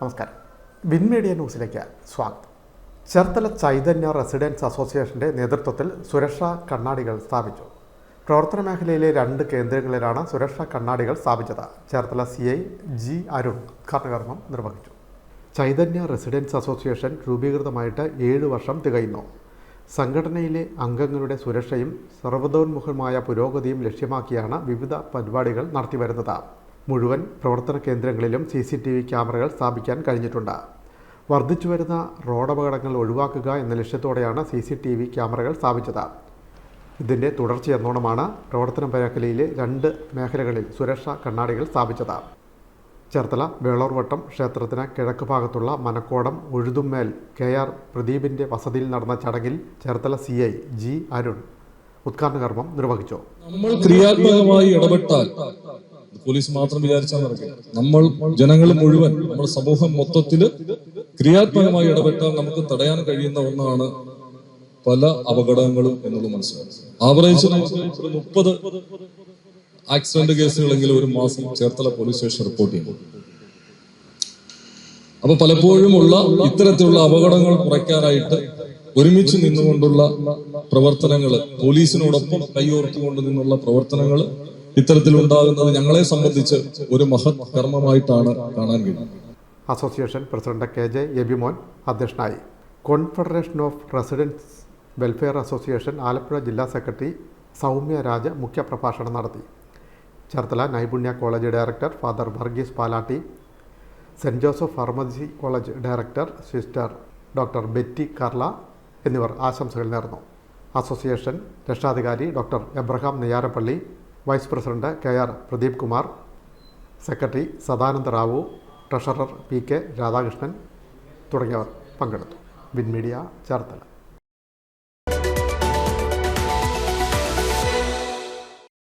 നമസ്കാരം. Win media ന്യൂസിലേക്ക് സ്വാഗതം. ചേർത്തല ചൈതന്യ റെസിഡൻസ് അസോസിയേഷൻ്റെ നേതൃത്വത്തിൽ സുരക്ഷാ കണ്ണാടികൾ സ്ഥാപിച്ചു. പ്രവർത്തന മേഖലയിലെ 2 കേന്ദ്രങ്ങളിലാണ് സുരക്ഷാ കണ്ണാടികൾ സ്ഥാപിച്ചത്. ചേർത്തല CI G അരുൺ ഉദ്ഘാടനകർമ്മം നിർവഹിച്ചു. ചൈതന്യ റെസിഡൻസ് അസോസിയേഷൻ രൂപീകൃതമായിട്ട് 7 വർഷം തികയുന്നു. സംഘടനയിലെ അംഗങ്ങളുടെ സുരക്ഷയും സർവ്വതോന്മുഖമായ പുരോഗതിയും ലക്ഷ്യമാക്കിയാണ് വിവിധ പരിപാടികൾ നടത്തിവരുന്നത്. മുഴുവൻ പ്രവർത്തന കേന്ദ്രങ്ങളിലും CCTV ക്യാമറകൾ സ്ഥാപിക്കാൻ കഴിഞ്ഞിട്ടുണ്ട്. വർദ്ധിച്ചുവരുന്ന റോഡപകടങ്ങൾ ഒഴിവാക്കുക എന്ന ലക്ഷ്യത്തോടെയാണ് CCTV ക്യാമറകൾ സ്ഥാപിച്ചത്. ഇതിൻ്റെ തുടർച്ചയെന്നോണമാണ് പ്രവർത്തന മേഖലയിലെ 2 മേഖലകളിൽ സുരക്ഷാ കണ്ണാടികൾ സ്ഥാപിച്ചത്. ചേർത്തല വേളൂർവട്ടം ക്ഷേത്രത്തിന് കിഴക്ക് ഭാഗത്തുള്ള മനക്കോടം ഉഴുതുമ്മേൽ KR പ്രദീപിൻ്റെ വസതിയിൽ നടന്ന ചടങ്ങിൽ ചേർത്തല CI G അരുൺ ഉദ്ഘാടനകർമ്മം നിർവഹിച്ചു. നമ്മൾ ക്രിയാത്മകമായി ഇടപെട്ടാൽ പോലീസ് മാത്രം വിചാരിച്ചാൽ നടക്കില്ല. നമ്മൾ ജനങ്ങൾ മുഴുവൻ, നമ്മുടെ സമൂഹം മൊത്തത്തിൽ ക്രിയാത്മകമായി ഇടപെട്ടാൽ നമുക്ക് തടയാൻ കഴിയുന്ന ഒന്നാണ് പല അപകടങ്ങളും എന്നുള്ളത് മനസ്സിലാക്കും. ആവറേജ് 30 ആക്സിഡന്റ് കേസുകളെങ്കിലും ഒരു മാസം ചേർത്തല പോലീസ് സ്റ്റേഷൻ റിപ്പോർട്ട് ചെയ്യും. അപ്പൊ പലപ്പോഴും ഉള്ള ഇത്തരത്തിലുള്ള അപകടങ്ങൾ കുറയ്ക്കാനായിട്ട് ഒരുമിച്ച് നിന്നുകൊണ്ടുള്ള പ്രവർത്തനങ്ങൾ, പോലീസിനോടൊപ്പം കൈയോർത്തുകൊണ്ട് നിന്നുള്ള പ്രവർത്തനങ്ങൾ ഇത്തരത്തിലുണ്ടാകുന്നത് ഞങ്ങളെ സംബന്ധിച്ച് ഒരു മഹത് കർമ്മമായിട്ടാണ് കാണാൻ കഴിയുന്നത്. അസോസിയേഷൻ പ്രസിഡന്റ് KJ എബിമോൻ അധ്യക്ഷനായി. Confederation of residents welfare association Alappuzha ജില്ലാ സെക്രട്ടറി സൗമ്യ രാജ് മുഖ്യപ്രഭാഷണം നടത്തി. Cherthala Naipunya college director father Varghese Palatty, saint Joseph pharmacy college director sister doctor Betty Carla എന്നിവർ ആശംസകൾ നേർന്നു. അസോസിയേഷൻ രക്ഷാധികാരി doctor Abraham Neyyarappally, vice president KR Pradeep Kumar, secretary Sadananda Rao, treasurer PK Radhakrishnan തുടങ്ങിയവർ പങ്കെടുത്തു. Win media Cherthala.